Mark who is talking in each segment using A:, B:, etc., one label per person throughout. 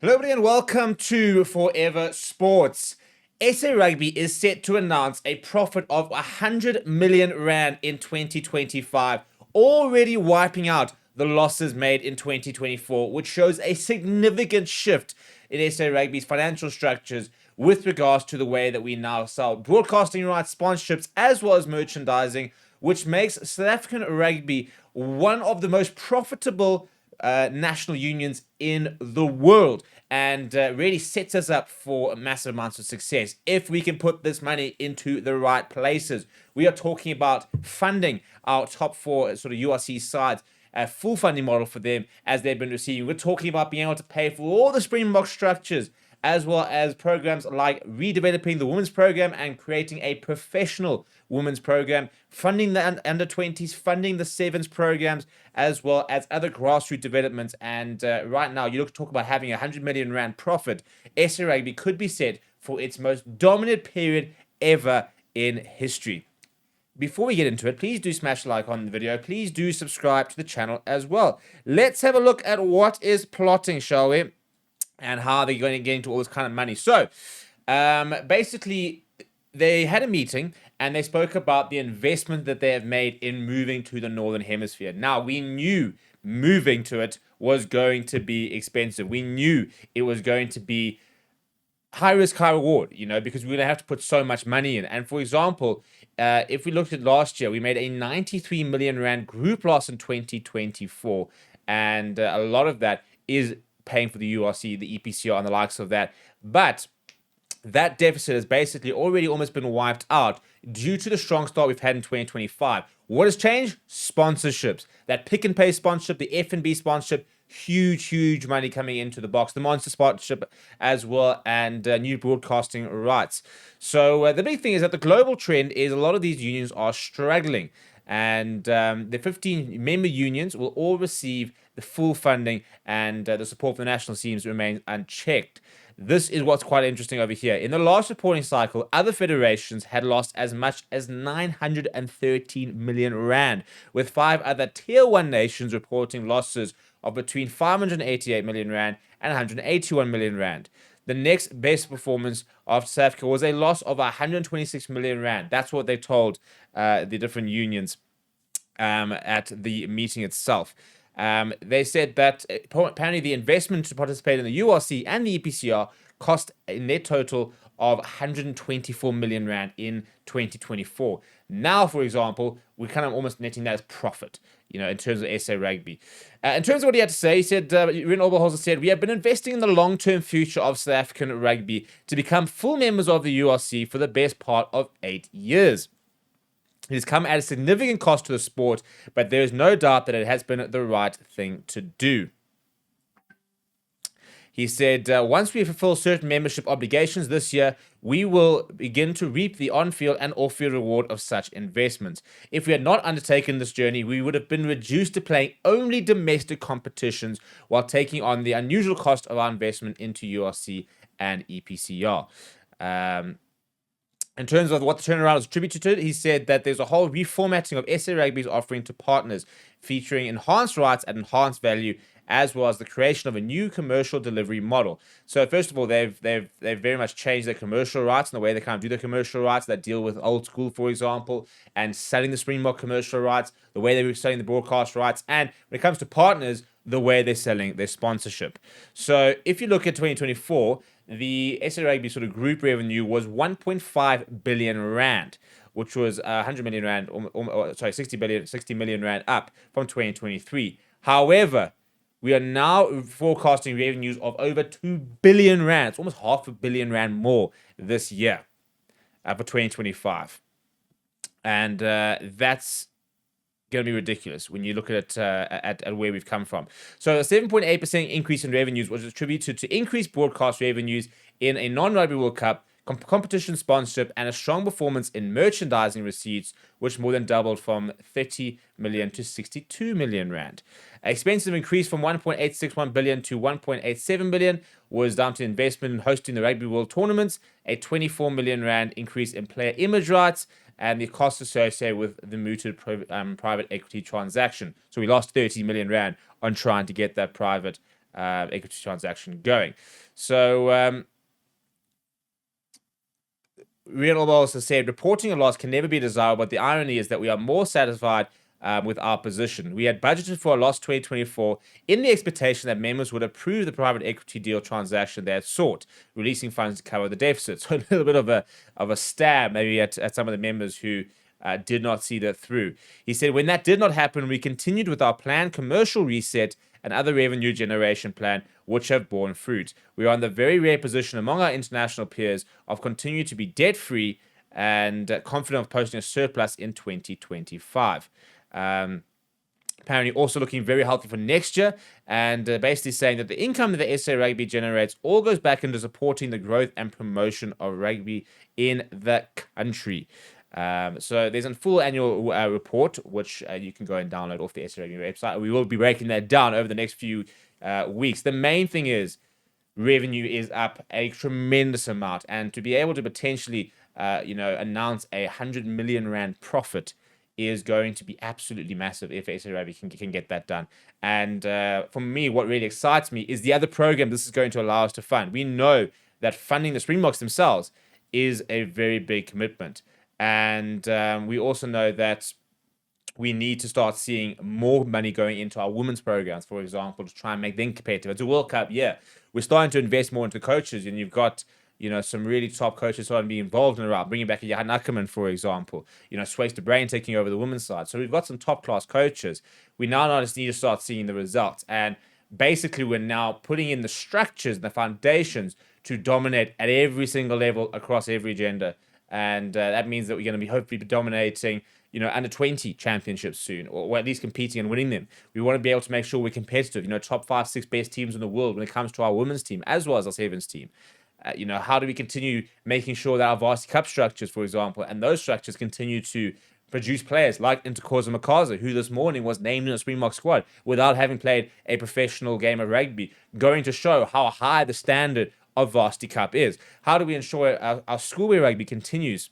A: Hello, everybody, and welcome to Forever Sports. SA Rugby is set to announce a profit of 100 million rand in 2025, already wiping out the losses made in 2024, which shows a significant shift in SA Rugby's financial structures with regards to the way that we now sell broadcasting rights, sponsorships, as well as merchandising, which makes South African rugby one of the most profitable national unions in the world, and really sets us up for massive amounts of success if we can put this money into the right places. We are talking about funding our top four sort of URC sides, a full funding model for them as they've been receiving. We're talking about being able to pay for all the Springboks structures, as well as programs like redeveloping the women's program and creating a professional women's program, funding the under 20s, funding the sevens programs, as well as other grassroots developments. And right now, you talk about having 100 million rand profit. SA Rugby could be set for its most dominant period ever in history. Before we get into it, please do smash the like on the video. Please do subscribe to the channel as well. Let's have a look at what is plotting, shall we? And how they're going to get into all this kind of money. So, basically, they had a meeting and they spoke about the investment that they have made in moving to the Northern Hemisphere. Now, we knew moving to it was going to be expensive. We knew it was going to be high risk, high reward, because we're going to have to put so much money in. And for example, if we looked at last year, we made a 93 million rand group loss in 2024. And a lot of that is paying for the URC, the EPCR, and the likes of that. But that deficit has basically already almost been wiped out due to the strong start we've had in 2025. What has changed? Sponsorships. That Pick and Pay sponsorship, the F&B sponsorship, huge money coming into the box. The Monster sponsorship as well, and new broadcasting rights. So the big thing is that the global trend is a lot of these unions are struggling. And the 15 member unions will all receive the full funding, and the support for the national teams remains unchecked. This is what's quite interesting over here. In the last reporting cycle, other federations had lost as much as 913 million rand, with 5 other tier 1 nations reporting losses of between 588 million rand and 181 million rand. The next best performance of South Africa was a loss of 126 million rand. That's what they told the different unions at the meeting itself. They said that apparently the investment to participate in the URC and the EPCR cost a net total of 124 million rand in 2024. Now, for example, we're kind of almost netting that as profit, in terms of SA Rugby. In terms of what he had to say, he said, Rian Oberholzer said, "We have been investing in the long-term future of South African rugby to become full members of the URC for the best part of 8 years. It has come at a significant cost to the sport, but there is no doubt that it has been the right thing to do." He said, "Once we fulfill certain membership obligations this year, we will begin to reap the on-field and off-field reward of such investments. If we had not undertaken this journey, we would have been reduced to playing only domestic competitions while taking on the unusual cost of our investment into URC and EPCR." In terms of what the turnaround is attributed to, he said that there's a whole reformatting of SA Rugby's offering to partners, featuring enhanced rights at enhanced value, as well as the creation of a new commercial delivery model. So first of all, they've very much changed their commercial rights and the way they kind of do their commercial rights that deal with old school, for example, and selling the Springbok commercial rights, the way they were selling the broadcast rights, and when it comes to partners, the way they're selling their sponsorship. So if you look at 2024, the SA Rugby sort of group revenue was 1.5 billion rand, which was 100 million rand, 60 million rand up from 2023. However, we are now forecasting revenues of over 2 billion rand. It's almost half a billion rand more this year for 2025. And that's going to be ridiculous when you look at where we've come from. So a 7.8% increase in revenues was attributed to increased broadcast revenues in a non-Rugby World Cup, competition sponsorship, and a strong performance in merchandising receipts, which more than doubled from 30 million to 62 million rand. Expenses increased from 1.861 billion to 1.87 billion, was down to investment in hosting the Rugby World Tournaments, a 24 million rand increase in player image rights, and the costs associated with the mooted private equity transaction. So we lost 30 million rand on trying to get that private equity transaction going. So Rian Oberholzer said, reporting a loss can never be desirable, but the irony is that we are more satisfied with our position. We had budgeted for a loss 2024 in the expectation that members would approve the private equity deal transaction they had sought, releasing funds to cover the deficit. So a little bit of a stab maybe at some of the members who did not see that through. He said, when that did not happen, we continued with our planned commercial reset and other revenue generation plan, which have borne fruit. We are in the very rare position among our international peers of continuing to be debt-free and confident of posting a surplus in 2025. Apparently also looking very healthy for next year, and basically saying that the income that the SA Rugby generates all goes back into supporting the growth and promotion of rugby in the country. So there's a full annual report, which you can go and download off the SA Rugby website. We will be breaking that down over the next few weeks. The main thing is revenue is up a tremendous amount, and to be able to potentially, announce a 100 million rand profit is going to be absolutely massive if SA Rugby can get that done. And for me, what really excites me is the other program this is going to allow us to fund. We know that funding the Springboks themselves is a very big commitment. And we also know that we need to start seeing more money going into our women's programs, for example, to try and make them competitive. It's a World Cup year. We're starting to invest more into coaches, and you've got some really top coaches starting to be involved in the route, bringing back a Johan Ackerman, for example, Sways de Brain taking over the women's side. So we've got some top-class coaches. We now just need to start seeing the results. And basically, we're now putting in the structures and the foundations to dominate at every single level across every gender. And that means that we're going to be hopefully dominating, under 20 championships soon, or at least competing and winning them. We want to be able to make sure we're competitive, top 5, 6 best teams in the world when it comes to our women's team, as well as our sevens team. How do we continue making sure that our varsity cup structures, for example, and those structures continue to produce players like Ntokozo Makaza, who this morning was named in the Springbok squad without having played a professional game of rugby, going to show how high the standard of varsity cup is. How do we ensure our schoolboy rugby continues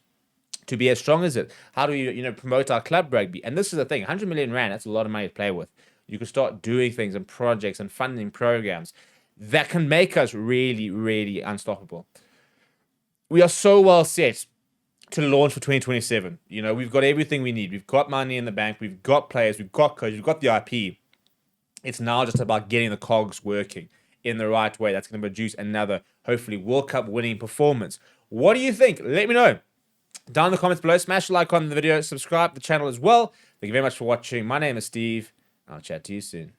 A: to be as strong as it? How do we promote our club rugby? And this is the thing, 100 million rand, that's a lot of money to play with. You can start doing things and projects and funding programs that can make us really, really unstoppable. We are so well set to launch for 2027. We've got everything we need. We've got money in the bank. We've got players. We've got coaches. We've got the IP. It's now just about getting the cogs working in the right way. That's going to produce another, hopefully, World Cup winning performance. What do you think? Let me know down in the comments below. Smash the like on the video. Subscribe to the channel as well. Thank you very much for watching. My name is Steve. I'll chat to you soon.